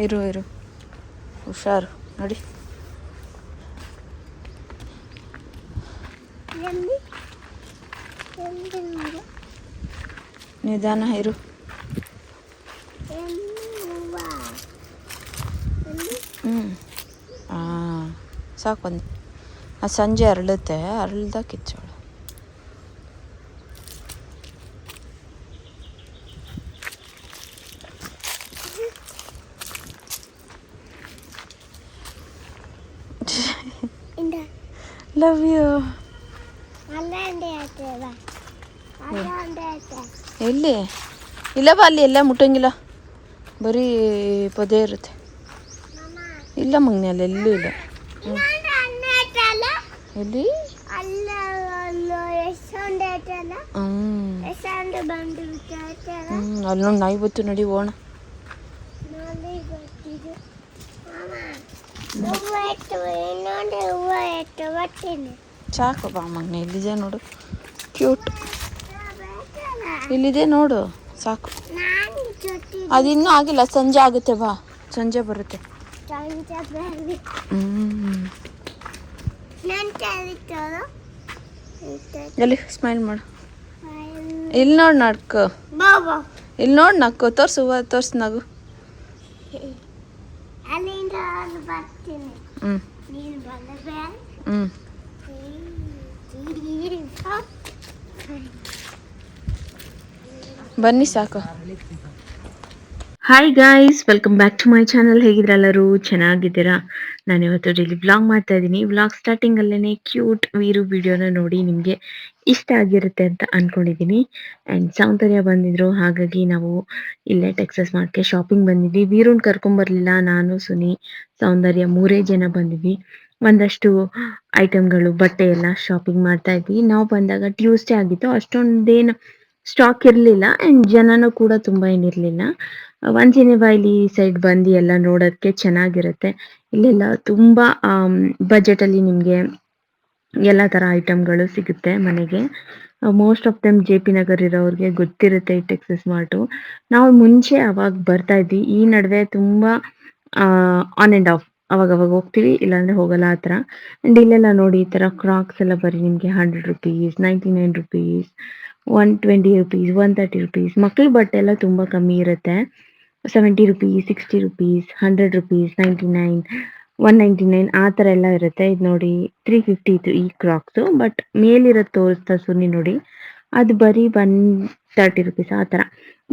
ಇರು ಇರು, ಹುಷಾರು ನೋಡಿ. ನಿಧಾನ ಇರು. ಹಾಂ ಸಾಕೊಂದು ಸಂಜೆ ಅರಳುತ್ತೆ, ಅರಳ್ದಾಗ ಕಿಚ್ಚೋಳು. Love you. ಎಲ್ಲಿ ಇಲ್ಲವ, ಅಲ್ಲಿ ಎಲ್ಲ ಮುಟ್ಟಂಗಿಲ್ಲ, ಬರೀ ಪೊದೆ ಇರುತ್ತೆ. ಇಲ್ಲ ಮಗ್ನಿ, ಅಲ್ಲಿ ಎಲ್ಲೂ ಇಲ್ಲ. ಎಲ್ಲಿ ಅಲ್ಲಿ ನೋಡಿ ನಾಯಿ ಬತ್ತು, ನಡಿ ಹೋಣ. ಸಾಕು ಬಾ ಮಗ್ನೆ, ಇಲ್ಲಿದೆ ನೋಡು, ಕ್ಯೂಟ್ ಇಲ್ಲಿದೆ ನೋಡು, ಸಾಕು. ಅದಿನ್ನೂ ಆಗಿಲ್ಲ, ಸಂಜೆ ಆಗುತ್ತೆ, ಬಾ ಸಂಜೆ ಬರುತ್ತೆ. ಎಲ್ಲಿ ಸ್ಮೈಲ್ ಮಾಡು, ಇಲ್ಲಿ ನೋಡಿ ನಕ್ಕು, ಇಲ್ಲಿ ನೋಡಿ ನಕ್ಕು, ತೋರ್ಸು ತೋರ್ಸು ನಗು. ಬನ್ನಿ ಸಾಕು. Hi guys, welcome back to my channel. ಹೇಗಿದ್ರೆಲ್ಲರೂ ಚೆನ್ನಾಗಿದ್ದೀರಾ? ನಾನು ಇವತ್ತು ಡೈಲಿ ವ್ಲಾಗ್ ಮಾಡ್ತಾ ಇದ್ದೀನಿ. ವ್ಲಾಗ್ ಸ್ಟಾರ್ಟಿಂಗಲ್ಲೇ ಕ್ಯೂಟ್ ವೀರು ವಿಡಿಯೋನ ನೋಡಿ ನಿಮಗೆ ಇಷ್ಟ ಆಗಿರುತ್ತೆ ಅಂತ ಅಂದ್ಕೊಂಡಿದ್ದೀನಿ. ಆ್ಯಂಡ್ ಸೌಂದರ್ಯ ಬಂದಿದ್ರು, ಹಾಗಾಗಿ ನಾವು ಇಲ್ಲೇ ಟೆಕ್ಸಸ್ ಮಾರ್ಟ್ಗೆ ಶಾಪಿಂಗ್ ಬಂದಿದ್ವಿ. ವೀರೂನ್ ಕರ್ಕೊಂಬರ್ಲಿಲ್ಲ, ನಾನು ಸುನಿ ಸೌಂದರ್ಯ 3 ಜನ ಬಂದಿದ್ವಿ. ಒಂದಷ್ಟು ಐಟಮ್ಗಳು, ಬಟ್ಟೆ ಎಲ್ಲ ಶಾಪಿಂಗ್ ಮಾಡ್ತಾ ಇದ್ವಿ. ನಾವು ಬಂದಾಗ ಟ್ಯೂಸ್ಡೇ ಆಗಿತ್ತು, ಅಷ್ಟೊಂದೇನು ಸ್ಟಾಕ್ ಇರಲಿಲ್ಲ ಆ್ಯಂಡ್ ಜನನೂ ಕೂಡ ತುಂಬ ಏನಿರಲಿಲ್ಲ. ವಂಚಿನೆಬಾಯ್ಲಿ ಸೈಡ್ ಬಂದು ಎಲ್ಲ ನೋಡೋದಕ್ಕೆ ಚೆನ್ನಾಗಿರುತ್ತೆ. ಇಲ್ಲೆಲ್ಲ ತುಂಬ ಬಜೆಟಲ್ಲಿ ನಿಮಗೆ ಎಲ್ಲ ಥರ ಐಟಮ್ಗಳು ಸಿಗುತ್ತೆ ಮನೆಗೆ. Most of them J P Nagar ಇರೋರಿಗೆ ಗೊತ್ತಿರುತ್ತೆ ಈ ಟೆಕ್ಸಸ್ ಮಾರ್ಟು. ನಾವು ಮುಂಚೆ ಅವಾಗ ಬರ್ತಾ ಇದ್ವಿ, ಈ ನಡುವೆ ತುಂಬ ಆನ್ ಆ್ಯಂಡ್ ಆಫ್ ಅವಾಗವಾಗ ಹೋಗ್ತೀವಿ, ಇಲ್ಲಾಂದರೆ ಹೋಗಲ್ಲ ಆ ಥರ. ಆ್ಯಂಡ್ ಇಲ್ಲೆಲ್ಲ ನೋಡಿ, ಈ ಥರ ಕ್ರಾಕ್ಸ್ ಎಲ್ಲ ಬರೀ ನಿಮಗೆ 100 ರುಪೀಸ್, 99 ರುಪೀಸ್, 120 ರುಪೀಸ್, 130 ರುಪೀಸ್. ಮಕ್ಕಳ ಬಟ್ಟೆ ಎಲ್ಲ ತುಂಬ ಕಮ್ಮಿ ಇರುತ್ತೆ, 70 ರುಪೀಸ್, 60 ರುಪೀಸ್, 100 ರುಪೀಸ್, 99, 199 ಆ ಥರ ಎಲ್ಲ ಇರುತ್ತೆ. ಇದು ನೋಡಿ 350 ಇತ್ತು ಈ ಕ್ರಾಕ್ಸು, ಬಟ್ ಮೇಲಿರೋದು ತೋರಿಸ್ತಾ ಸುನಿ ನೋಡಿ, ಅದು ಬರೀ 130 ರುಪೀಸ್ ಆ ಥರ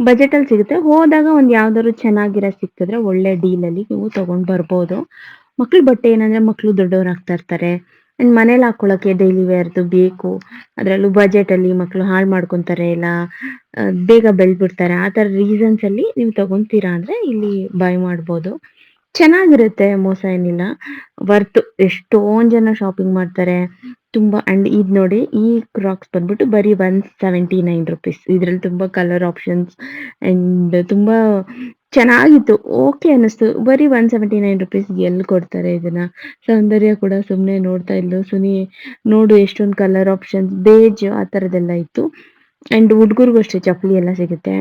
ಬಜೆಟಲ್ಲಿ ಸಿಗುತ್ತೆ. ಹೋದಾಗ ಒಂದು ಯಾವ್ದಾದ್ರು ಚೆನ್ನಾಗಿರೋ ಸಿಕ್ಕಿದ್ರೆ ಒಳ್ಳೆ ಡೀಲಲ್ಲಿ ನೀವು ತೊಗೊಂಡು ಬರ್ಬೋದು. ಮಕ್ಳ ಬಟ್ಟೆ ಏನಂದರೆ ಮಕ್ಕಳು ದೊಡ್ಡವ್ರು ಆಗ್ತಾ ಇರ್ತಾರೆ, ಆ್ಯಂಡ್ ಮನೇಲಿ ಹಾಕ್ಕೊಳ್ಳೋಕ್ಕೆ ಡೈಲಿ ವೇರ್ದು ಬೇಕು. ಅದರಲ್ಲೂ ಬಜೆಟಲ್ಲಿ ಮಕ್ಕಳು ಹಾಳು ಮಾಡ್ಕೊತಾರೆ, ಇಲ್ಲ ಬೇಗ ಬೆಳೆದ್ಬಿಡ್ತಾರೆ. ಆ ಥರ ರೀಸನ್ಸಲ್ಲಿ ನೀವು ತೊಗೊತೀರಾ ಅಂದರೆ ಇಲ್ಲಿ ಬೈ ಮಾಡ್ಬೋದು. ಚೆನ್ನಾಗಿರುತ್ತೆ, ಮೋಸ ಏನಿಲ್ಲ, ವರ್ತು. ಎಷ್ಟೊಂದು ಜನ ಶಾಪಿಂಗ್ ಮಾಡ್ತಾರೆ ತುಂಬ. ಆ್ಯಂಡ್ ಇದು ನೋಡಿ, ಈ ಕ್ರಾಕ್ಸ್ ಬಂದ್ಬಿಟ್ಟು ಬರೀ 179 ರುಪೀಸ್. ಇದರಲ್ಲಿ ತುಂಬ ಕಲರ್ ಆಪ್ಷನ್ಸ್ ಆ್ಯಂಡ್ ತುಂಬ ಚೆನ್ನಾಗಿತ್ತು, ಓಕೆ ಅನ್ನಿಸ್ತು. ಬರೀ 179 ರುಪೀಸ್ ಎಲ್ಲಿ ಕೊಡ್ತಾರೆ ಇದನ್ನು? ಸೌಂದರ್ಯ ಕೂಡ ಸುಮ್ಮನೆ ನೋಡ್ತಾ ಇದ್ಲು. ಸುನಿ ನೋಡು ಎಷ್ಟೊಂದು ಕಲರ್ ಆಪ್ಷನ್ಸ್, ಬೇಜ್ ಆ ಥರದ್ದೆಲ್ಲ ಇತ್ತು. ಆ್ಯಂಡ್ ಹುಡುಗರಿಗೂ ಅಷ್ಟೇ ಚಪ್ಪಲಿ ಎಲ್ಲ ಸಿಗುತ್ತೆ.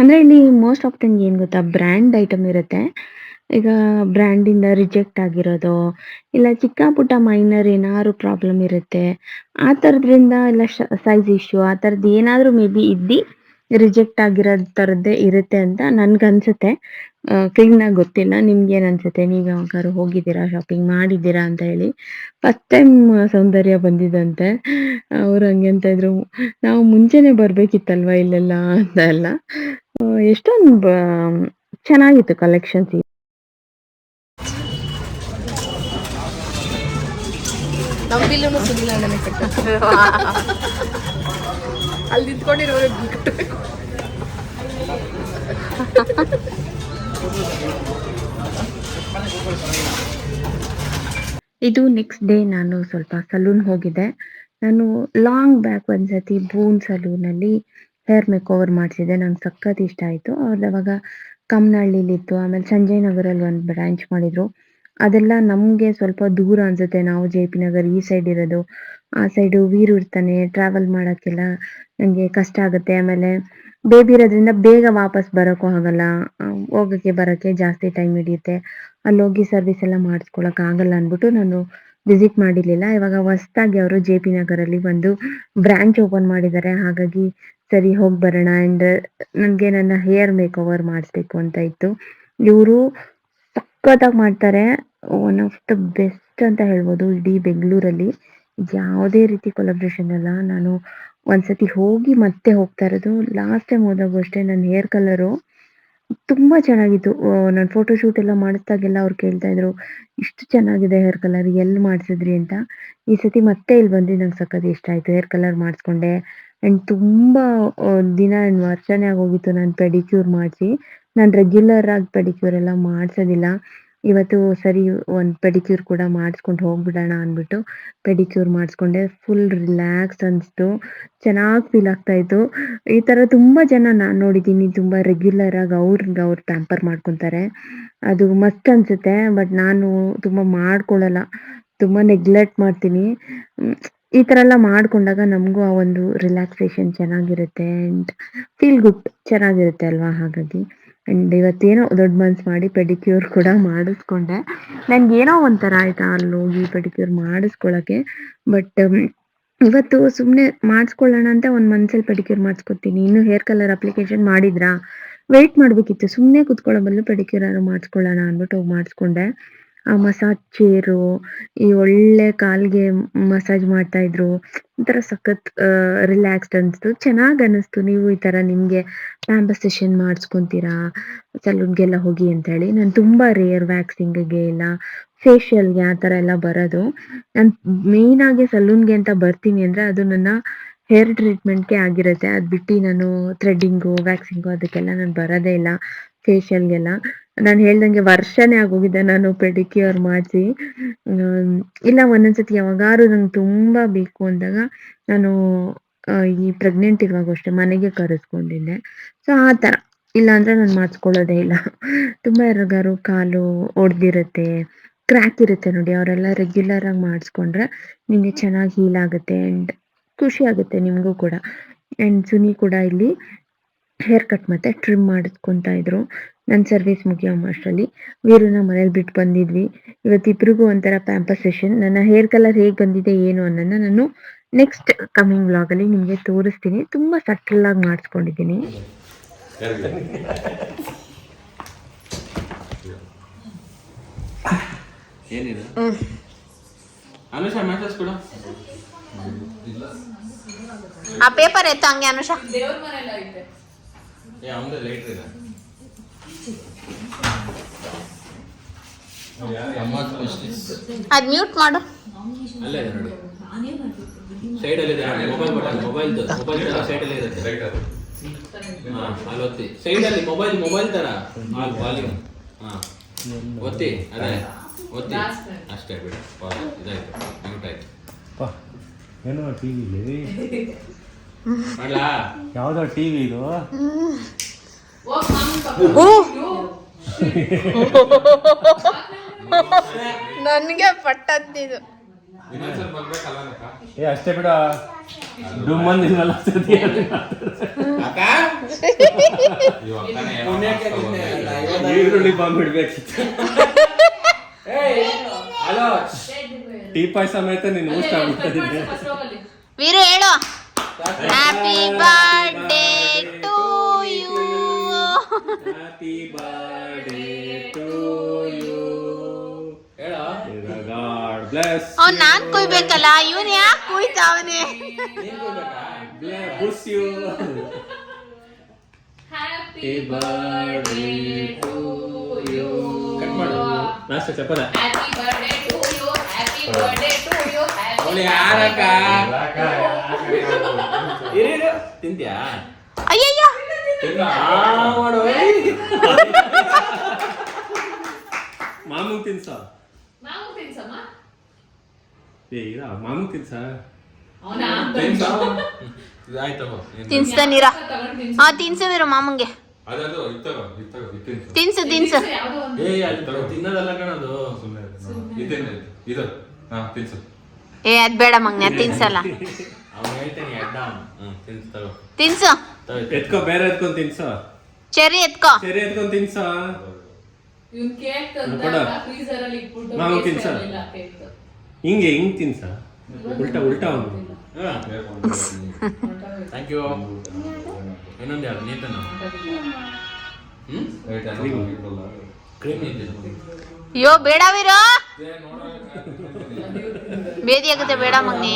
ಅಂದರೆ ಇಲ್ಲಿ ಮೋಸ್ಟ್ ಆಫ್ ಟೈಮ್ ಏನು ಗೊತ್ತಾ, ಬ್ರ್ಯಾಂಡ್ ಐಟಮ್ ಇರುತ್ತೆ. ಈಗ ಬ್ರ್ಯಾಂಡಿಂದ ರಿಜೆಕ್ಟ್ ಆಗಿರೋದು, ಇಲ್ಲ ಚಿಕ್ಕ ಪುಟ್ಟ ಮೈನರ್ ಏನಾದ್ರು ಪ್ರಾಬ್ಲಮ್ ಇರುತ್ತೆ, ಆ ಥರದ್ರಿಂದ ಇಲ್ಲ ಸೈಜ್ ಇಶ್ಯೂ ಆ ಥರದ್ದು ಏನಾದರೂ ಮೇ ಬಿ ಇದ್ದು ರಿಜೆಕ್ಟ್ ಆಗಿರೋ ಥರದ್ದೇ ಇರುತ್ತೆ ಅಂತ ನನಗನ್ಸುತ್ತೆ. ಕ್ಲೀನಾಗಿ ಗೊತ್ತಿಲ್ಲ, ನಿಮ್ಗೇನು ಅನಿಸುತ್ತೆ? ನೀವು ಯಾವಾಗಾದ್ರು ಹೋಗಿದ್ದೀರಾ, ಶಾಪಿಂಗ್ ಮಾಡಿದ್ದೀರಾ ಅಂತ ಹೇಳಿ. ಫಸ್ಟ್ ಟೈಮ್ ಸೌಂದರ್ಯ ಬಂದಿದ್ದಂತೆ, ಅವ್ರು ಹಂಗೆ ಅಂತ ಇದ್ರು, ನಾವು ಮುಂಚೆನೇ ಬರಬೇಕಿತ್ತಲ್ವ ಇಲ್ಲೆಲ್ಲ ಅಂತ ಎಲ್ಲ. ಎಷ್ಟೊಂದು ಚೆನ್ನಾಗಿತ್ತು ಕಲೆಕ್ಷನ್ಸ್. ನಂಬಿಲ್ಲೂ ಸುನಿಲ್ಲ ನನಗೆ ಕಟ್ಟ ಅಲ್ಲಿ ನಿಂತ್ಕೊಂಡಿರೋರು ಇದು ನೆಕ್ಸ್ಟ್ ಡೇ ನಾನು ಸ್ವಲ್ಪ ಸಲೂನ್ ಹೋಗಿದ್ದೆ. ನಾನು ಲಾಂಗ್ ಬ್ಯಾಕ್ ಒಂದ್ಸತಿ ಬೂನ್ ಸಲೂನಲ್ಲಿ ಹೇರ್ ಮೇಕ್ ಓವರ್ ಮಾಡಿಸಿದ್ದೆ, ನಂಗೆ ಸಖತ್ ಇಷ್ಟ ಆಯಿತು. ಅವ್ರದ್ದು ಅವಾಗ ಕಮ್ಮನಹಳ್ಳಿಲಿತ್ತು, ಆಮೇಲೆ ಸಂಜಯ್ ನಗರಲ್ಲಿ ಒಂದು ಬ್ರಾಂಚ್ ಮಾಡಿದರು. ಅದೆಲ್ಲ ನಮಗೆ ಸ್ವಲ್ಪ ದೂರ ಅನ್ಸುತ್ತೆ. ನಾವು ಜೆ ಪಿ ನಗರ್ ಈ ಸೈಡ್ ಇರೋದು. ಆ ಸೈಡು ವೀರು ಇರ್ತಾನೆ, ಟ್ರಾವೆಲ್ ಮಾಡೋಕ್ಕೆಲ್ಲ ನನಗೆ ಕಷ್ಟ ಆಗುತ್ತೆ. ಆಮೇಲೆ ಬೇಬಿ ಇರೋದ್ರಿಂದ ಬೇಗ ವಾಪಸ್ ಬರೋಕ್ಕೂ ಆಗಲ್ಲ. ಹೋಗೋಕ್ಕೆ ಬರೋಕ್ಕೆ ಜಾಸ್ತಿ ಟೈಮ್ ಹಿಡಿಯುತ್ತೆ. ಅಲ್ಲೋಗಿ ಸರ್ವಿಸ್ ಎಲ್ಲ ಮಾಡಿಸ್ಕೊಳಕ್ಕೆ ಆಗಲ್ಲ ಅಂದ್ಬಿಟ್ಟು ನಾನು ವಿಸಿಟ್ ಮಾಡಿರಲಿಲ್ಲ. ಇವಾಗ ಹೊಸ್ದಾಗಿ ಅವರು ಜೆ ಪಿ ನಗರಲ್ಲಿ ಒಂದು ಬ್ರಾಂಚ್ ಓಪನ್ ಮಾಡಿದ್ದಾರೆ. ಹಾಗಾಗಿ ಸರಿ ಹೋಗಿ ಬರೋಣ. ಆ್ಯಂಡ್ ನನಗೆ ನನ್ನ ಹೇರ್ ಮೇಕ್ ಓವರ್ ಮಾಡಿಸ್ಬೇಕು ಅಂತ ಇತ್ತು. ಇವರು ಸಖತ್ತಾಗಿ ಮಾಡ್ತಾರೆ. ಒನ್ ಆಫ್ ದ ಬೆಸ್ಟ್ ಅಂತ ಹೇಳ್ಬೋದು ಇಡೀ ಬೆಂಗಳೂರಲ್ಲಿ. ಯಾವುದೇ ರೀತಿ ಕೊಲಾಬ್ರೇಷನ್ ಅಲ್ಲ. ನಾನು ಒಂದ್ಸತಿ ಹೋಗಿ ಮತ್ತೆ ಹೋಗ್ತಾ ಇರೋದು. ಲಾಸ್ಟ್ ಟೈಮ್ ಹೋದಾಗೂ ಅಷ್ಟೇ ನನ್ನ ಹೇರ್ ಕಲರು ತುಂಬ ಚೆನ್ನಾಗಿತ್ತು. ನಾನು ಫೋಟೋ ಶೂಟ್ ಎಲ್ಲ ಮಾಡಿಸ್ದಾಗೆಲ್ಲ ಅವ್ರು ಕೇಳ್ತಾ ಇದ್ರು, "ಇಷ್ಟು ಚೆನ್ನಾಗಿದೆ ಹೇರ್ ಕಲರ್ ಎಲ್ಲಿ ಮಾಡಿಸಿದ್ರಿ?" ಅಂತ. ಈ ಸತಿ ಮತ್ತೆ ಇಲ್ಲಿ ಬಂದು ನಂಗೆ ಸಖತ್ ಇಷ್ಟ ಆಯಿತು. Hair colour ಮಾಡಿಸ್ಕೊಂಡೆ. ಆ್ಯಂಡ್ ತುಂಬ ದಿನ ವರ್ಷನೇ ಆಗೋಗಿತ್ತು ನಾನು ಪೆಡಿಕ್ಯೂರ್ ಮಾಡಿಸಿ. ನಾನು ರೆಗ್ಯುಲರ್ ಆಗಿ ಪೆಡಿಕ್ಯೂರ್ ಎಲ್ಲ ಮಾಡಿಸೋದಿಲ್ಲ. ಇವತ್ತು ಸರಿ ಒಂದು ಪೆಡಿಕ್ಯೂರ್ ಕೂಡ ಮಾಡಿಸ್ಕೊಂಡು ಹೋಗ್ಬಿಡೋಣ ಅಂದ್ಬಿಟ್ಟು ಪೆಡಿಕ್ಯೂರ್ ಮಾಡಿಸ್ಕೊಂಡೆ. ಫುಲ್ ರಿಲ್ಯಾಕ್ಸ್ ಅನಿಸ್ತು. ಚೆನ್ನಾಗಿ ಫೀಲ್ ಆಗ್ತಾ ಇತ್ತು. ಈ ಥರ ತುಂಬ ಜನ ನಾನು ನೋಡಿದ್ದೀನಿ. ತುಂಬ ರೆಗ್ಯುಲರ್ ಆಗಿ ಅವ್ರು ಪ್ಯಾಂಪರ್ ಮಾಡ್ಕೊತಾರೆ. ಅದು ಮಸ್ಟ್ ಅನ್ಸುತ್ತೆ. ಬಟ್ ನಾನು ತುಂಬ ಮಾಡ್ಕೊಳ್ಳಲ್ಲ. ತುಂಬ ನೆಗ್ಲೆಕ್ಟ್ ಮಾಡ್ತೀನಿ. ಈ ಥರ ಎಲ್ಲ ಮಾಡ್ಕೊಂಡಾಗ ನಮಗೂ ಆ ಒಂದು ರಿಲ್ಯಾಕ್ಸೇಷನ್ ಚೆನ್ನಾಗಿರುತ್ತೆ. ಆ್ಯಂಡ್ ಫೀಲ್ ಗುಡ್ ಚೆನ್ನಾಗಿರುತ್ತೆ ಅಲ್ವಾ? ಹಾಗಾಗಿ ಆ್ಯಂಡ್ ಇವತ್ತೇನೋ ದೊಡ್ಡ ಮನ್ಸು ಮಾಡಿ ಪೆಡಿಕ್ಯೂರ್ ಕೂಡ ಮಾಡಿಸ್ಕೊಂಡೆ. ನನಗೇನೋ ಒಂಥರ ಆಯಿತಾ ಅಲ್ಲೋಗಿ ಪೆಡಿಕ್ಯೂರ್ ಮಾಡಿಸ್ಕೊಳ್ಳೋಕ್ಕೆ. ಬಟ್ ಇವತ್ತು ಸುಮ್ಮನೆ ಮಾಡಿಸ್ಕೊಳ್ಳೋಣ ಅಂತ ಒಂದು ಮನ್ಸಲ್ಲಿ ಪೆಡಿಕ್ಯೂರ್ ಮಾಡಿಸ್ಕೊತೀನಿ. ಇನ್ನು ಹೇರ್ ಕಲರ್ ಅಪ್ಲಿಕೇಶನ್ ಮಾಡಿದ್ರಾ? ವೆಯ್ಟ್ ಮಾಡಬೇಕಿತ್ತು. ಸುಮ್ಮನೆ ಕೂತ್ಕೊಳ್ಳೋ ಬದಲು ಪೆಡಿಕ್ಯೂರ್ ಆದ್ರೂ ಮಾಡಿಸ್ಕೊಳ್ಳೋಣ ಅಂದ್ಬಿಟ್ಟು ಹೋಗಿ ಮಾಡಿಸ್ಕೊಂಡೆ. ಆ ಮಸಾಜ್ ಚೇರು, ಈ ಒಳ್ಳೆ ಕಾಲಿಗೆ ಮಸಾಜ್ ಮಾಡ್ತಾಯಿದ್ರು. ಒಂಥರ ಸಖತ್ ರಿಲ್ಯಾಕ್ಸ್ಡ್ ಅನಿಸ್ತು. ಚೆನ್ನಾಗಿ ಅನ್ನಿಸ್ತು. ನೀವು ಈ ಥರ ನಿಮಗೆ ಪ್ಯಾಂಪರ್ ಸೆಷನ್ ಮಾಡಿಸ್ಕೊತೀರಾ ಸಲೂನ್ಗೆಲ್ಲ ಹೋಗಿ ಅಂತೇಳಿ. ನಾನು ತುಂಬ ರೇರ್ ವ್ಯಾಕ್ಸಿಂಗಿಗೆ ಇಲ್ಲ ಫೇಶಿಯಲ್ಗೆ ಆ ಥರ ಎಲ್ಲ ಬರೋದು. ನಾನು ಮೇಯ್ನಾಗಿ ಸಲೂನ್ಗೆ ಅಂತ ಬರ್ತೀನಿ ಅಂದರೆ ಅದು ನನ್ನ ಹೇರ್ ಟ್ರೀಟ್ಮೆಂಟ್ಗೆ ಆಗಿರುತ್ತೆ. ಅದು ಬಿಟ್ಟು ನಾನು ಥ್ರೆಡ್ಡಿಂಗು ವ್ಯಾಕ್ಸಿಂಗು ಅದಕ್ಕೆಲ್ಲ ನಾನು ಬರೋದೇ ಇಲ್ಲ. ಫೇಶಿಯಲ್ಗೆಲ್ಲ ನಾನು ಹೇಳ್ದಂಗೆ ವರ್ಷನೇ ಆಗೋಗಿದೆ ನಾನು ಪೆಡಿಕ್ಯೂರ್ ಮಾಡಿಸಿ. ಇಲ್ಲ ಒಂದೊಂದ್ಸತಿ ಯಾವಾಗಾದ್ರೂ ನಂಗೆ ತುಂಬ ಬೇಕು ಅಂದಾಗ ನಾನು ಈ ಪ್ರೆಗ್ನೆಂಟ್ ಇರುವಾಗೂ ಅಷ್ಟೇ ಮನೆಗೆ ಕರೆಸ್ಕೊಂಡಿದ್ದೆ. ಸೊ ಆ ಥರ. ಇಲ್ಲಾಂದರೆ ನಾನು ಮಾಡಿಸ್ಕೊಳ್ಳೋದೇ ಇಲ್ಲ. ತುಂಬ ಯಾರಿಗಾರು ಕಾಲು ಒಡೆದಿರುತ್ತೆ, ಕ್ರ್ಯಾಕ್ ಇರುತ್ತೆ ನೋಡಿ, ಅವರೆಲ್ಲ ರೆಗ್ಯುಲರ್ ಆಗಿ ಮಾಡಿಸ್ಕೊಂಡ್ರೆ ನಿಮಗೆ ಚೆನ್ನಾಗಿ ಹೀಲ್ ಆಗುತ್ತೆ. ಆ್ಯಂಡ್ ಖುಷಿ ಆಗುತ್ತೆ ನಿಮಗೂ ಕೂಡ. ಆ್ಯಂಡ್ ಸುನಿ ಕೂಡ ಇಲ್ಲಿ ಹೇರ್ ಕಟ್ ಮತ್ತು ಟ್ರಿಮ್ ಮಾಡಿಸ್ಕೊತಾ ಇದ್ರು. ನನ್ನ ಸರ್ವಿಸ್ ಮುಗಿಯೋ ಅಷ್ಟರಲ್ಲಿ ವೀರುನ ಮನೇಲಿ ಬಿಟ್ಟು ಬಂದಿದ್ವಿ. ಇವತ್ತಿಬ್ರಿಗೂ ಒಂಥರ ಪ್ಯಾಂಪರ್ ಸೆಷನ್. ನನ್ನ ಹೇರ್ ಕಲರ್ ಹೇಗೆ ಬಂದಿದೆ ಏನು ಅನ್ನೋದನ್ನ ನಾನು ನೆಕ್ಸ್ಟ್ ಕಮಿಂಗ್ ವ್ಲಾಗಲ್ಲಿ ನಿಮಗೆ ತೋರಿಸ್ತೀನಿ. ತುಂಬ ಸಟಲಾಗಿ ಮಾಡಿಸ್ಕೊಂಡಿದ್ದೀನಿ. ಏನಿದೆ ಅನುಷಾ ಮೆಸೇಜ್ ಕೊಡು. ಆ ಪೇಪರ್ ಎತ್ತು ಹಂಗೆ ಅನುಷಾ. ದೇವ್ರ ಮನೆಲ್ಲ ಐತೆ. ಅವನದೇ ಲೈಟ್ ಇದೆ. ಅದ್ ಮ್ಯೂಟ್ ಮಾಡು. ಅಲ್ಲೇ ಇದೆ ನೋಡಿ, ಸೈಡಲ್ಲಿ ಇದೆ ಮೊಬೈಲ್ ಬಟನ್. ಮೊಬೈಲ್ ಸೈಡಲ್ಲಿ ಇರುತ್ತೆ. ಅಲ್ಲಿ ಒತ್ತಿ ಸೈಡಲ್ಲಿ ಮೊಬೈಲ್ ತರ ವಾಲ್ಯೂಮ್. ಒತ್ತಿ ಅದೇ ಒತ್ತಿ ಅಷ್ಟೇ ಬಿಡು. ಇದಾಯ್ತು, ಮ್ಯೂಟ್ ಆಯ್ತು. ಏನೋ ಟಿವಿಲಿ ಮಾಡ್ಲಾ? ಯಾವ್ದೋ ಟಿವಿ ಇದು? ನನ್ಗೆ ಪಟ್ಟದ್ದಿದು. ಏ ಅಷ್ಟೇ ಬಿಡ, ಡುಮ್ಮಂದಿನಲ್ಲ ಸತಿ ಈರುಳ್ಳಿ ಬಾಂಬ್ ಬಿಡ್ಬೇಕಿತ್ತು. ಟೀ ಪಾಯ್ ಸಮೇತ ನೀನು ಊಟ ಆಗ್ಬಿಟ್ಟಿದ್ದೆ. ವೀರು ಹೇಳು, happy birthday to you. Happy birthday to you. ಹೇಳೋ. God bless. ಅವ್ನು ನಾನ್ ಕುಯ್ಬೇಕಲ್ಲ, ಇವನ್ ಯಾಕೆ ಕುಯ್ತಾವನೆ? Bless you. Happy birthday to you. Cut ಮಾಡು. ಲಾಸ್ಟ್ ಚಪ್ಪಲ. Happy birthday to you, happy birthday to you, ಅವಳು ಯಾರಕ್ಕ? ಇರು ತಿಂತ್ಯಾ? ಅಯ್ಯಯ್ಯೋ, ಮಾಡು. ಮಾಮೂಗ್ ತಿನ್ಸ. ನಾವು ತಿನ್ಸಮ್ಮ. ಏ ಇಲ್ಲ ಮಾಮೂಗ್ ತಿನ್ಸ. ಅವನಾ ಇದಾಯ್ತಮ್ಮ. ತಿನ್ಸ್ತಾನಿರ. ತಗೊಂಡು ತಿನ್ಸ. ಹಾ ತಿನ್ಸು ವೀರು ಮಾಮಂಗೆ. ಅದದು ಇತ್ತಗೋ ಇತ್ತಿನ ತಿನ್ಸು ತಿನ್ಸು. ಯಾವ್ದೋ ಒಂದು ಏ ಅದು ತಿನ್ನೋದಲ್ಲ ಕಣದು. ಸುಮ್ಮನೆ ಇದೇನು ಇದು ಹಾ ತಿನ್ಸು. ಏ ಅದ್ ಬೇಡ ಮಗ್ನೆ, ತಿನ್ಸಲ್ಲ. ಅವ್ನು ಹೇಳ್ತೇನೆ ಅಡ್ಡ ತಿನ್ಸ್ ತಗೋ. ತಿನ್ಸು. ಎತ್ಕೋ, ಬೇರೆ ಎತ್ಕೊಂಡ್ ತಿನ್ಸೋ. ಚೆರಿ ಎತ್ಕೋ. ಸರಿ ಎತ್ಕೊಂಡ್ ತಿನ್ಸೋ. ಇವ್ನ್ ಕೇಕ್ ಕೊಡು. ತಂದಾಗ ಫ್ರೀಜರ್ ಅಲ್ಲಿ ಇಟ್ಬಿಟ್ಟು ನಾವು ಬೇಯಿಸ್ತಾ ತಿನ್ಸ. ಇರ್ಲಿಲ್ಲ ಕೇಕ್. ಹಿಂಗ್ ತಿನ್ಸ. ಉಲ್ಟಾ ಅವನು. Thank you. ಇನ್ನೊಂದು ಯಾರು ನೀತನ ಕ್ರೀಮ್ ಇದೆ. ಅಯ್ಯೋ ಬೇಡ ವೀರು, ಬೇದಿ ಆಗುತ್ತೆ, ಬೇಡ ಮಗ್ನೆ.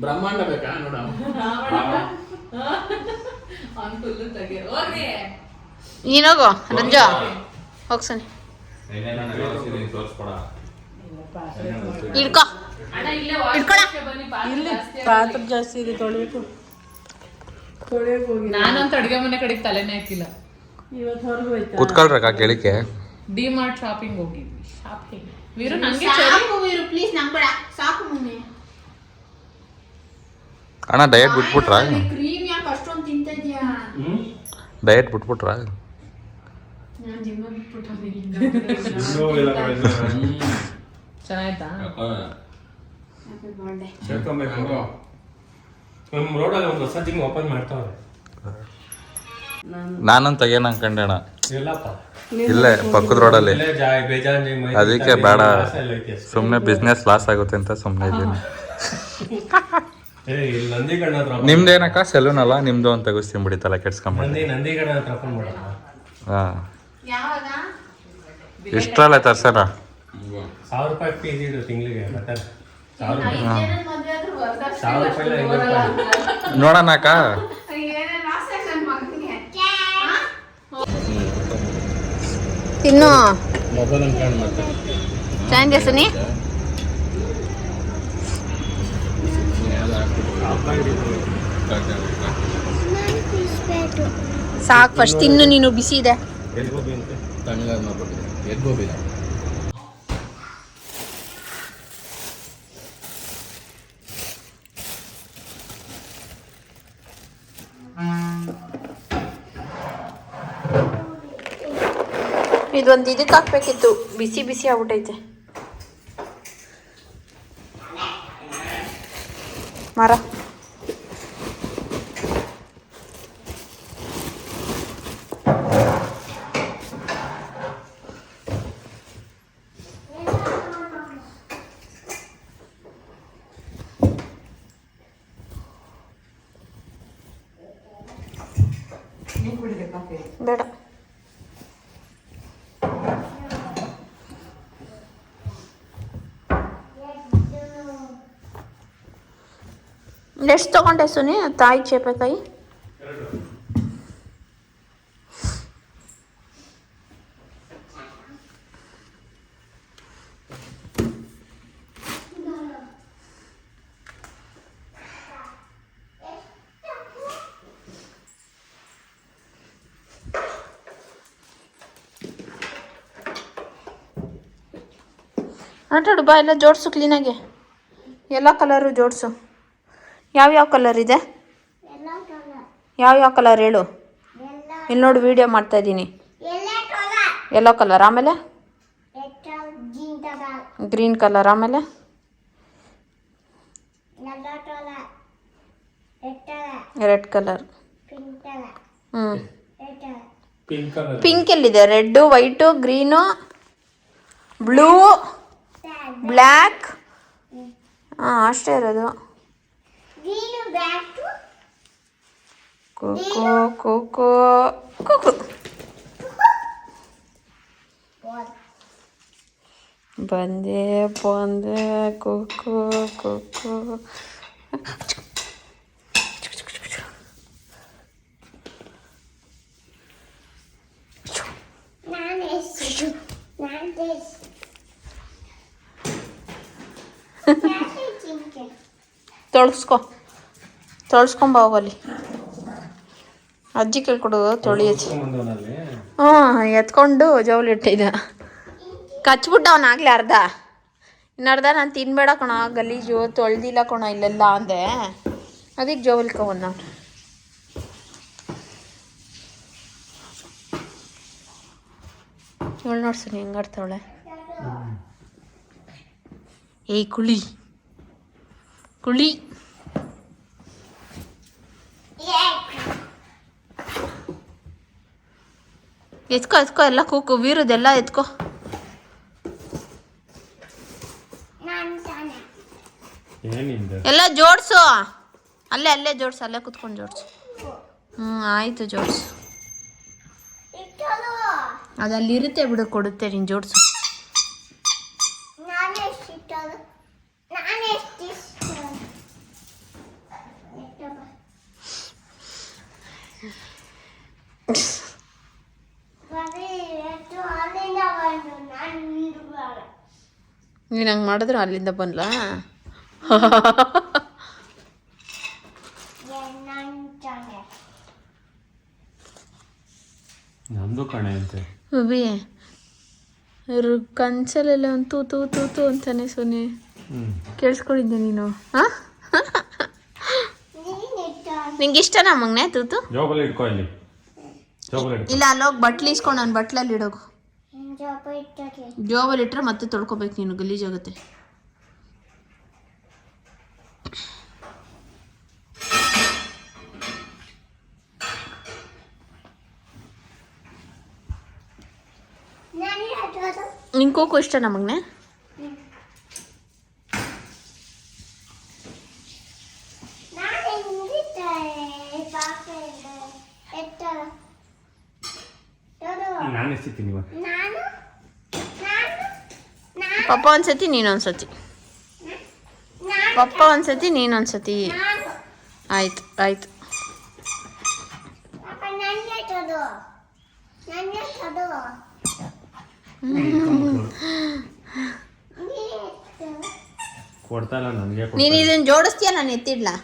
ಬ್ರಹ್ಮಾಂಡ ಬೇಕಾ ನೋಡ. ಅವ್ನ್ ಫುಲ್ಲು ತೆಗೆ ಹೋಗ್ರಿ. ನೀನೋಗು ರಂಜು, ಹೋಗ್ಸನಿ ಇಡ್ಕೋ. ಅಣ್ಣ ಇಲ್ಲೇ ಇಟ್ಕೊಳ. ಬನ್ನಿ, ಪಾತ್ರೆ ಜಾಸ್ತಿ ಪಾತ್ರೆ ಜಾಸ್ತಿ ಇದೆ, ತೊಳಿಬೇಕು. ತೊಳಿಯಕ್ಕೆ ಹೋಗಿ ನಾನಂತ ಅಡ್ಗೆ ಮನೆ ಕಡೆಗೆ ತಲೆನೇ ಹಾಕಿಲ್ಲ. ಇವತ್ತು ಹೊರಗೆ ಹೋಯ್ತಾ? ಕುತ್ಕೊಳ್ರಕ್ಕ ಕೇಳಿಕೆ. ಡಿ ಮಾರ್ಟ್ ಶಾಪಿಂಗ್ ಹೋಗಿದ್ವಿ. ಶಾಪಿಂಗ್ ವೀರು ನಂಗೆ ಸಾಕು ವೀರು, ಪ್ಲೀಸ್ ನಂಗೆ ಬೇಡ, ಸಾಕು ಮಗ್ನೆ. ಅಣ್ಣ ಡಯಟ್ ಬಿಟ್ಬಿಟ್ರ? ಕ್ರೀಮ್ ಯಾಕೆ ಅಷ್ಟೊಂದು ತಿಂತ ಇದೀಯಾ? ಡಯಟ್ ಬಿಟ್ಬಿಟ್ರ? ನಾನು ಜಿಮ್ ಬಿಟ್ಬಿಟ್ಟು ಚೆನ್ನಾಯ್ತಾ? Happy birthday. ಸೇರ್ಕೊಬೇಕು. ನಮ್ಮ ರೋಡಲ್ಲಿ ಒಂದು ಹೊಸ ಜಿಮ್ ಓಪನ್ ಮಾಡ್ತಾವ್ರೆ. ನಾನಂತ ಏನ್ ಅನ್ಕೊಂಡೆ ಅಣ್ಣ, ಎಲ್ಲಪ್ಪ ಇಲ್ಲೇ ಪಕ್ಕದ ರೋಡಲ್ಲಿ. ಇಲ್ಲೇ ಬೇಜಾನ್ ಜಿಮ್ ಐತೆ. ಅದಕ್ಕೆ ಬೇಡ, ಎಲ್ಲ ಐತೆ ಅಷ್ಟೇ. ಸುಮ್ಮನೆ ಬಿಸ್ನೆಸ್ ಲಾಸ್ ಆಗುತ್ತೆ ಅಂತ ಸುಮ್ಮನೆ ಇದ್ದೀನಿ. ಇಲ್ಲಿ ನಂದಿಗಣ್ಣ ಹತ್ರ ನಿಮ್ದೇನಕ್ಕ ಸೆಲೂನ್ ಅಲ್ಲ, ನಿಮ್ದು ಅಂತ ತೆಗಿಸ್ತೀನಿ ಬಿಡಿ, ತಲೆ ಕೆಡ್ಸ್ಕೊಂಬಿಡಿ. ನಂದಿಗಣ್ಣ ಹತ್ರ ಓಪನ್ ಮಾಡೋಣ. ಹಾ, ಯಾವಾಗ? ಇಷ್ಟ್ರಲ್ಲೇ ತರ್ಸೋಣ. 1000 ರೂಪಾಯಿ ಫೀಸ್ ಇಡು ತಿಂಗಳಿಗೆ. ಮತ್ತೆ 1000 ರೂಪಾಯಿ. 5 ಜನ ಮದ್ವೆ ಆದ್ರೂ ವರದಕ್ಷಿಣೆ 1000 ರೂಪಾಯಿ ಇಲ್ಲ, 500 ರೂಪಾಯಿ. ನೋಡೋಣ ಅಕ್ಕ. ಏನೇನ್ ಲಾಸ್ ಆಯ್ತು ನನ್ ಮಗನಿಗೆ. ತಿನ್ನು. ಮೊಬೈಲ್ ಅನ್ಕೊಂಡು ಮತ್ತೆ ಚೆನ್ನಾಗಿದೆ ಸುನಿ. ಸಾಕು, ಫಸ್ಟ್ ತಿನ್ನು ನೀನು, ಬಿಸಿ ಇದೆ. ಎಲ್ಗೋಬಿ ಅಂತೆ. ತಣ್ಣಗಾದ ಮಾಡ್ಬಿಟ್ಟಿದೆ. ಎದ್ಗೋಬಿಲ್ಲ. ಇದೊಂದು ಇದಕ್ಕೆ ಹಾಕ್ಬೇಕಿತ್ತು, ಬಿಸಿ ಬಿಸಿ ಆಗ್ಬಿಟ್ಟೈತೆ ಮರ. ಬೇಡ. ಎಷ್ಟು ತಗೊಂಡೆ ಸುನಿ ತಾಯಿ ಚೇಪೆಕಾಯಿ? ಆಟಾಡು ಬಾ, ಎಲ್ಲ ಜೋಡಿಸು ಕ್ಲೀನಾಗೆ, ಎಲ್ಲ ಕಲರು ಜೋಡಿಸು. ಯಾವ್ಯಾವ ಕಲರ್ ಇದೆ? ಯಾವ್ಯಾವ ಕಲರ್ ಹೇಳು. ಇಲ್ಲಿ ನೋಡಿ, ವಿಡಿಯೋ ಮಾಡ್ತಾ ಇದ್ದೀನಿ. ಯೆಲ್ಲೋ ಕಲರ್, ಆಮೇಲೆ ಗ್ರೀನ್ ಕಲರ್, ಆಮೇಲೆ ರೆಡ್ ಕಲರ್. ಹ್ಞೂ, ಪಿಂಕ್ ಕಲರ್. ಪಿಂಕ್ ಎಲ್ಲಿದೆ? Red, white, green, blue, black. ಹಾಂ, ಅಷ್ಟೇ ಇರೋದು. Cocoa cocoa cocoa. ಬಂದೆ ಬಂದೆ ಕೋಕೋ ಕೋಕೋ. ತೊಳ್ಸ್ಕೊಂಬ ಹೋಗಲಿ. ಅಜ್ಜಿ ಕೇಳ್ಕೊಡು ತೊಳಿಯಚ್ಚಿ. ಹ್ಞೂ, ಎತ್ಕೊಂಡು ಜವಲಿ ಇಟ್ಟಿದ್ದ, ಕಚ್ಬಿಟ್ಟ ಅವನಾಗಲೇ ಅರ್ಧ. ಇನ್ನರ್ಧ ನಾನು ತಿನ್ಬೇಡ ಕಣ, ಗಲೀಜು, ತೊಳ್ದಿಲ್ಲ ಕಣ ಇಲ್ಲೆಲ್ಲ ಅಂದೆ. ಅದಕ್ಕೆ ಜವಲ್ಕೊಂಬಂದ. ಇವಳು ನೋಡ್ಸು ಹೆಂಗೆ ಆಡ್ತಾವಳೆ. ಏಯ್ ಕುಳಿ ಕುಳಿ. ಎತ್ಕೋ ಎಲ್ಲ ಕೂಕು ವೀರದೆಲ್ಲ ಎತ್ಕೋ. ಎಲ್ಲ ಜೋಡ್ಸು, ಅಲ್ಲೇ ಜೋಡ್ಸು, ಅಲ್ಲೇ ಕುತ್ಕೊಂಡು ಜೋಡ್ಸು. ಆಯ್ತು ಜೋಡ್ಸು. ಅದಲ್ಲಿರುತ್ತೆ ಬಿಡು, ಕೊಡುತ್ತೆ, ನೀನು ಜೋಡ್ಸು. ನೀನು ಹಂಗೆ ಮಾಡಿದ್ರೆ ಅಲ್ಲಿಂದ ಬಂದ್ಲಾ? ನಮ್ದು ಕಣೆ ಅಂತೆ ಅಭಿ ಕನ್ಸಲೆಲ್ಲ ಒಂದು ತೂ ತೂ ತೂ ತೂ ಅಂತಾನೆ ಸೊನ್ನೆ. ಕೇಳಿಸ್ಕೊಂಡಿದ್ದೆ ನೀನು? ನಿಂಗೆ ಇಷ್ಟನಾ ಮಗನೆ ತೂತು? ಜೋಬಲ್ಲಿ ಇಟ್ಕೋ ಇಲ್ಲಿ. ಇಲ್ಲ ಅಲ್ಲೋಗಿ ಬಟ್ಲು ಇಸ್ಕೊಂಡು ನಾನು ಬಟ್ಲಲ್ಲಿ ಇಡೋಗು. ಜೋಬಲ್ಲಿ ಇಟ್ಟರೆ ಮತ್ತೆ ತೊಳ್ಕೊಬೇಕು ನೀನು, ಗಲೀಜಾಗುತ್ತೆ. ನಿಂಗೆ ಕೋಕು ಇಷ್ಟ ನಮಗ್ನೆ? ನಾನು ಎಸ್ತೀನಿ ಇವಾಗ. ಪಪ್ಪ ಒಂದ್ಸತಿ ನೀನೊಂದ್ಸತಿ, ಪಪ್ಪ ಒಂದ್ಸತಿ ನೀನೊಂದ್ಸತಿ. ಆಯ್ತು ಆಯ್ತು. ಕೊಡ್ತಾ ಇಲ್ಲ ನನಗೆ. ನೀನು ಇದನ್ನ ಜೋಡಿಸ್ತೀಯ, ನಾನು ಎತ್ತಿಡ್ಲಾ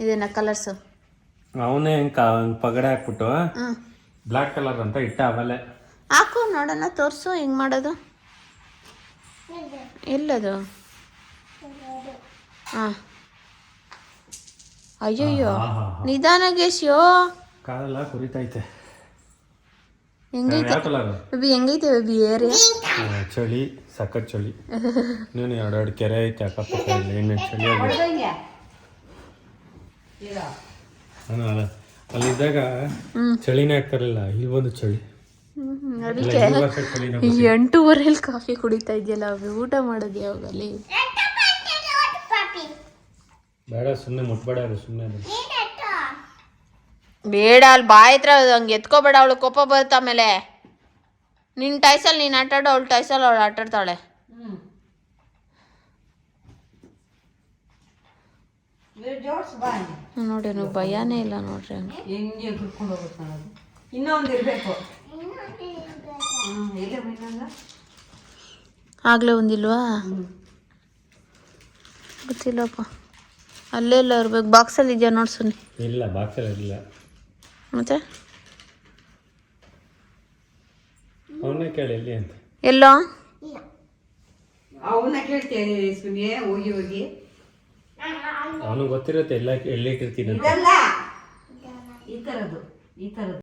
ಇದನ್ನ ಕಲರ್ಸು? ಅವನೇ ಪಗಡೆ ಹಾಕ್ಬಿಟ್ಟು ಬ್ಲ್ಯಾಕ್ ಕಲರ್ ಅಂತ ಇಟ್ಟ. ಆಮೇಲೆ ಹಾಕು ನೋಡೋಣ, ತೋರಿಸು ಹೆಂಗೆ ಮಾಡೋದು. ಎಲ್ಲದು? ಹಾಂ. ಅಯ್ಯಯ್ಯೋ ನಿಧಾನಗೇಶ್ಯೋ, ಕಾಲೆಲ್ಲ ಕುರಿತೈತೆ. ಹೆಂಗೈತೆ ಯಾವ ಕಲರ್ ಬೇಬಿ? ಹೆಂಗೈತೆ ಬೇಬಿ ಏರಿಯಾ? ಚಳಿ, ಸಖತ್ ಚಳಿ. ನೀನು ಎರಡೆರಡು ಕೆರೆ ಐತೆ ಅಕ್ಕಪಕ್ಕ, ಎಣ್ಣೆ ಚಳಿ ಆಗಿದೆ. ಅಲ್ಲಿದ್ದಾಗ ಚಳಿನೇ ಆಗ್ತಿರಲಿಲ್ಲ, ಇಲ್ಲಿ ಬಂದು ಚಳಿ. ಅದಕ್ಕೆ 8:30 ಕಾಫಿ ಕುಡಿತಾ ಇದೆಯಲ್ಲ, ಊಟ ಮಾಡೋದು ಯಾವಾಗಲ್ಲಿ? ಬೇಡ ಸುಮ್ಮನೆ ಮುಟ್ಬೇಡ, ಸುಮ್ಮನೆ ಬೇಡ. ಅಲ್ಲಿ ಬಾಯ್ ಹತ್ರ ಹಂಗೆ ಎತ್ಕೋಬೇಡ, ಅವಳು ಕೋಪ ಬರುತ್ತೆ ಆಮೇಲೆ. ನಿನ್ನ ಟೈಸಲ್ಲಿ ನೀನು ಆಟಾಡು, ಅವಳು ಟೈಸಲ್ಲಿ ಅವಳು ಆಟಾಡ್ತಾಳೆ. ನೋಡಿ ನೀವು ಭಯನೇ ಇಲ್ಲ ನೋಡ್ರಿ. ಹೆಂಗೆ ಕರ್ಕೊಂಡು ಹೋಗುತ್ತೆ ಅನ್ನೋದು ಇನ್ನೊಂದು ಇರಬೇಕು. ಆಗಲೇ ಒಂದಿಲ್ವಾ? ಗೊತ್ತಿಲ್ಲಪ್ಪ, ಅಲ್ಲೇ ಇಲ್ಲ ಇರ್ಬೇಕು. ಬಾಕ್ಸಲ್ಲಿ ಇದೆಯಾ ನೋಡಿ ಸುನ್ನಿ? ಇಲ್ಲ, ಬಾಕ್ಸಲ್ಲಿ ಇರಲಿಲ್ಲ. ಮತ್ತೆ ಅವನೇ ಕೇಳಿ ಎಲ್ಲಿ ಅಂತ. ಎಲ್ಲೋ ಅವನ್ನ ಕೇಳ್ತೇನೆ ಸುನಿಯೇ, ಹೋಗಿ ಹೋಗಿ. ಅವನು ಗೊತ್ತಿರುತ್ತೆ ಎಲ್ಲಿಟ್ಟಿರ್ತೀನಿ ಅಂತ. ಈ ಥರದ್ದು